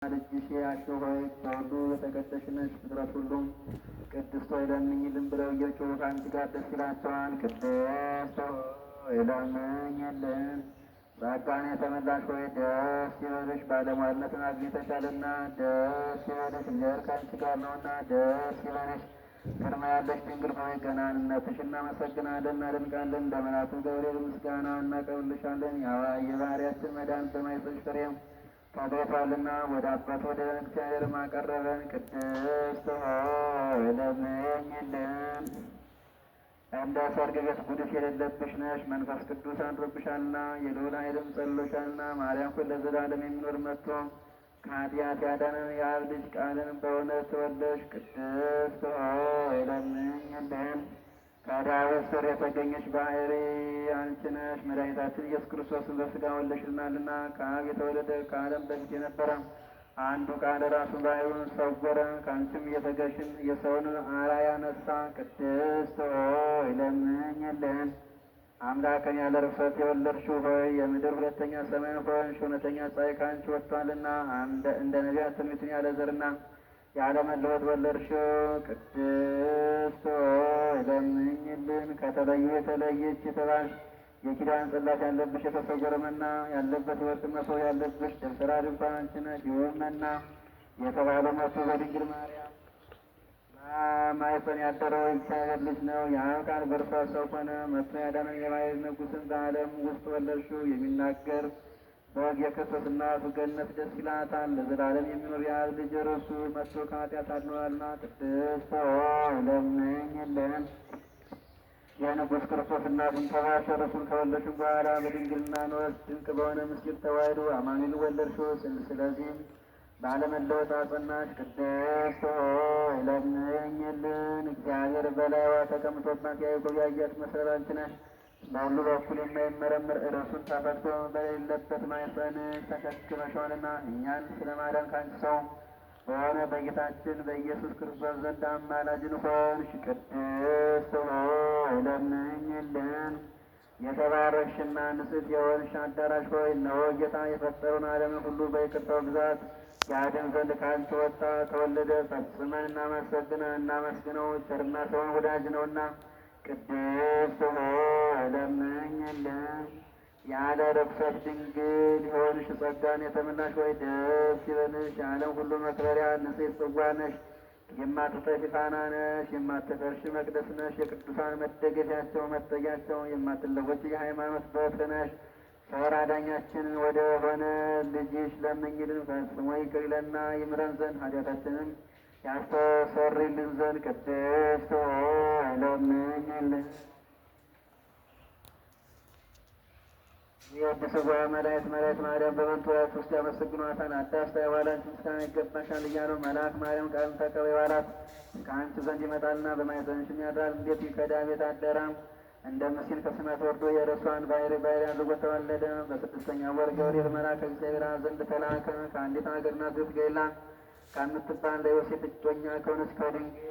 ልጅሽ ያቸው ሆይ በሁሉ የተቀደስሽ ነሽ፣ ፍጥረት ሁሉም ቅድስት ሆይ ለምኝልን ብለው እየጮሁ ከአንቺ ጋር ደስ ይላቸዋል። ቅድስት ሆይ ለምኝልን። ጸጋን የተመላሽ ሆይ ደስ ይበልሽ፣ ባለሟልነትን አግኝተሻልና ደስ ይበልሽ፣ እግዚአብሔር ከአንቺ ጋር ነውና ደስ ይበልሽ። ቅድመ ያለሽ ድንግል ሆይ ገናንነትሽ እናመሰግናለን እናደንቃለን። እንደ መልአኩ ገብርኤል ምስጋና እናቀርብልሻለን። የባህርያችን መድኃኒት በማኅፀንሽ ፍሬም ተገኝቷልና ወደ አባት ወደ እግዚአብሔር ማቀረበን። ቅድስት ሆይ ለምኝልን። እንደ ሰርግ ቤት ጉድፍ የሌለብሽ ነሽ፣ መንፈስ ቅዱስ አድሮብሻልና የልዑል ኃይልም ጸልሎሻልና። ማርያም ሆይ ለዘላለም የሚኖር መጥቶ ከኃጢአት ያዳነን የአብ ልጅ ቃልን በእውነት ተወለድሽ። ቅድስት ሆይ ለምኝልን። ከዳዊት ስር የተገኘች ባሕሪ አንቺ ነሽ። መድኃኒታችን ኢየሱስ ክርስቶስን በሥጋ ወልደሽልናልና። ከአብ የተወለደ ከዓለም በፊት የነበረ አንዱ ቃል ራሱን ባሕርዩን ሰወረ፣ ከአንቺም እየተገሽን የሰውን አርአያ ነሣ። ቅድስት ሆይ ለምኝልን። አምላክን ያለ ርኵሰት የወለድሽው ሆይ የምድር ሁለተኛ ሰማይ ሆንሽ። እውነተኛ ፀሐይ ከአንቺ ወጥቷልና እንደ ነቢያት ትንቢትን ያለ ዘርና ያለ መለወጥ ወለድሽው። ቅድስት ሆይ ለምኝልን። ከተለዩ የተለየች የተባልሽ የኪዳን ጽላት ያለብሽ የተሰወረ መና ያለበት የወርቅ መሶብ ያለብሽ ደብተራ ድንኳን አንቺ ነሽ። ይሁን መና የተባለው መሶ በድንግል ማርያም ማኅፀን ያደረው እግዚአብሔር ልጅ ነው። የአብ ቃል በእርሷ ሰው ሆነ፣ መጥቶ ያዳነን የባሕርይ ንጉሥን በዓለም ውስጥ ወለድሽው። የሚናገር በግ የክርስቶስ እናቱ ገነት ደስ ይላታል። ለዘላለም የሚኖር የአብ ልጅ እርሱ መጥቶ ከኃጢአት አድኖናልና። ቅድስት ሆይ ለምኝልን። የንጉሥ ክርስቶስ እናቱን ተባሽ እርሱን ከወለድሽው በኋላ በድንግልና ኖረሽ ድንቅ በሆነ ምስጢር ተዋሕዶ አማኑኤልን ወለድሽው። ስለዚህም ባለመለወጥ አጸናሽ። ቅድስት ሆይ ለምኝልን። እግዚአብሔር በላይዋ ተቀምጦባት ያዕቆብ ያያት መሰረት አንቺ ነሽ። በሁሉ በኩል የማይመረምር እርሱን ተፈትቶ በሌለበት ማኅፀንሽ ተሸክመሽዋልና እኛን ስለ ማዳን ከአንቺ ሰው በሆነ በጌታችን በኢየሱስ ክርስቶስ ዘንድ አማላጅን ሆንሽ። ቅድስት ሆይ ለምኝልን። የተባረክሽና ንጽሕት የሆንሽ አዳራሽ ሆይ እነሆ ጌታ የፈጠረውን ዓለምን ሁሉ በይቅርታው ብዛት ያድን ዘንድ ከአንቺ ወጣ ተወለደ። ፈጽመን እናመስግነው፣ ቸርና ሰውን ወዳጅ ነውና። ቅድስት ሆይ ለምኝልን። ያለ ርኵሰት ድንግል የሆንሽ ጸጋን የተመላሽ ሆይ ደስ ይበልሽ። የዓለም ሁሉ መክበሪያ ንጽሕት ጽዋ ነሽ። የማትጠፊ ፋና ነሽ። የማትፈርሺ መቅደስ ነሽ። የቅዱሳን መደገፊያቸው መጠጊያቸው፣ የማትለወጪ የሃይማኖት በትር ነሽ። ቸር አዳኛችን ወደ ሆነ ልጅሽ ለምኝልን። ፈጽሞ ይቅር ይለንና ይምረን ዘንድ ኃጢአታችንን ያስተሰርይልን ዘንድ። ቅድስት ሆይ ለምኝልን። የቅድስት መላእክት ማርያም በመንጦላዕት ውስጥ ያመሰግኗታል። አዳስታ የዋላንቺ ምስጋና ይገባሻል እያሉ መልአክ ማርያም ቃልን ተቀበይ ባላት። ከአንቺ ዘንድ ይመጣልና በማኅፀንሽም ያድራል። እንዴት ከዳዊት አደራ እንደ መሲል ከሰማያት ወርዶ የእርሷን ባሕርይ አድርጎ ተወለደ። በስድስተኛው ወር ገብርኤል መልአክ ከእግዚአብሔር ዘንድ ተላከ። ከአንዲት አገር ናዝሬት ገሊላ ከምትባል ለዮሴፍ እጮኛ ከሆነች ከድንግል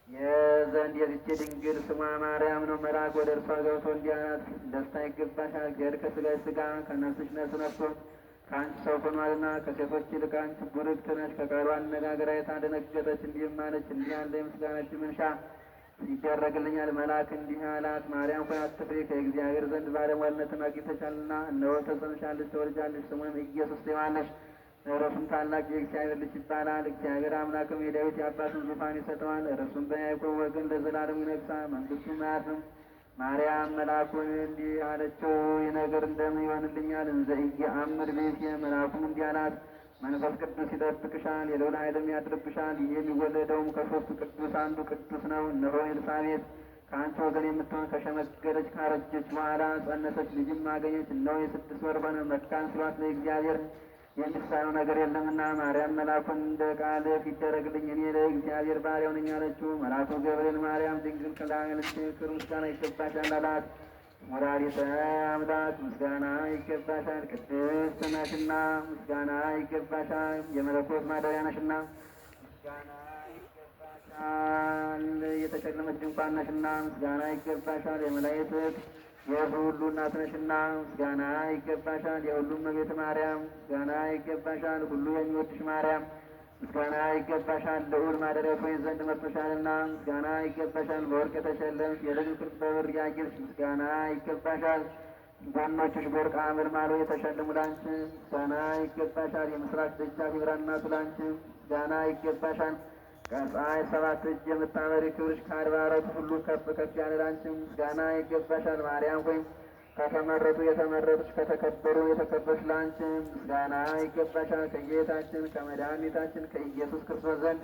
የዘንድ የዚች ድንግል ስሟ ማርያም ነው። መልአክ ወደ እርሷ ገብቶ እንዲህ አላት፣ ደስታ ይገባሻል፣ እግዚአብሔር ከሥጋሽ ሥጋ ከነፍስሽ ነፍስ ነስቶ ከአንቺ ሰው ሆኗልና። ከሴቶች ይልቅ አንቺ ቡርክት ነሽ። ከቃሉ አነጋገር አይታ ደነገጠች፣ እንዲህም አለች፣ እንዲህ ያለ የምስጋና እጅ መንሻ ይደረግልኛል። መልአክ እንዲህ አላት፣ ማርያም ሆይ አትፍሪ፣ ከእግዚአብሔር ዘንድ ባለሟልነትን አግኝተሻልና። እነሆ ትፀንሻለሽ፣ ትወልጃለሽ፣ ስሙንም ኢየሱስ ትዪዋለሽ። እርሱም ታላቅ የእግዚአብሔር ልጅ ይባላል። እግዚአብሔር አምላክም የዳዊት የአባቱን ዙፋን ይሰጠዋል። እርሱም በያዕቆብ ወገን ለዘላለሙ ይነግሣል፣ መንግሥቱም አያልፍም። ማርያም መልአኩን እንዲህ አለችው፣ ይህ ነገር እንደምን ይሆንልኛል? እንዘ ኢየአምር ብእሴ። መልአኩም እንዲህ አላት፣ መንፈስ ቅዱስ ይጠብቅሻል፣ የልዑል ኃይልም ያድርብሻል። ይህ የሚወለደውም ከሦስቱ ቅዱስ አንዱ ቅዱስ ነው። እነሆ ኤልሳቤጥ ከአንቺ ወገን የምትሆን ከሸመገለች ካረጀች በኋላ ጸነሰች፣ ልጅም አገኘች። እነሆ የ6 ወር ሆነ፣ መካን ስሏት ለእግዚአብሔር የሚሳነው ነገር የለምና። ማርያም መልአኩን እንደ ቃልህ ይደረግልኝ፣ እኔ ለእግዚአብሔር ባሪያው ነኝ አለችው። መልአኩ ገብርኤል ማርያም ድንግል ከላንቺ ክብር ምስጋና ይገባሻል አላት። ወላዲተ አምላክ ምስጋና ይገባሻል፣ ቅድስት ነሽና ምስጋና ይገባሻል፣ የመለኮት ማደሪያ ነሽና ምስጋና ይገባሻል፣ የተሸለመች ድንኳን ነሽና ምስጋና ይገባሻል፣ የመላእክት የሕዝቡ ሁሉ እናት ነሽና ምስጋና ይገባሻል። የሁሉም እመቤት ማርያም ምስጋና ይገባሻል። ሁሉ የሚወድሽ ማርያም ምስጋና ይገባሻል። ልዑል ማደሪያ ትሆኚ ዘንድ መጥቶሻልና ምስጋና ይገባሻል። በወርቅ የተሸለምሽ የልጅ ቅርጽ በብር ያጌጥሽ ምስጋና ይገባሻል። ጎኖችሽ በወርቅ አመልማሎ የተሸለሙ ላንቺ ምስጋና ይገባሻል። የምስራች ደጃፍ የብርሃን እናቱ ላንቺ ምስጋና ይገባሻል። ከፀሐይ 7 እጅ የምታበሪ ክብርሽ ከአድባራት ሁሉ ከፍ ከፍ ያለ ላንቺ ምስጋና ይገባሻል። ማርያም ሆይ ከተመረጡ የተመረጡሽ ከተከበሩ የተከበርሽ ላንቺ ምስጋና ይገባሻል። ከጌታችን ከመድኃኒታችን ከኢየሱስ ክርስቶስ ዘንድ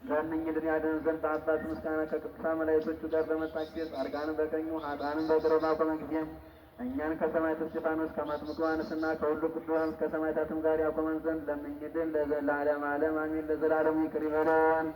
ለምኝልን ያድነን ዘንድ በአባቱ ምስጋና ከቅዱሳን መላእክቶቹ ጋር በመጣች ጊዜ ጻድቃንን በቀኙ ኃጥአንን በግራው ባቆመ ጊዜ እኛን ከሰማዕቱ እስጢፋኖስ ከመጥምቁ ዮሐንስና ከሁሉ ቅዱሳን ከሰማዕታትም ጋር ያቆመን ዘንድ ለምኝልን ለዘላለም ዓለም አሜን። ለዘላለሙ ይቅር ይበለን።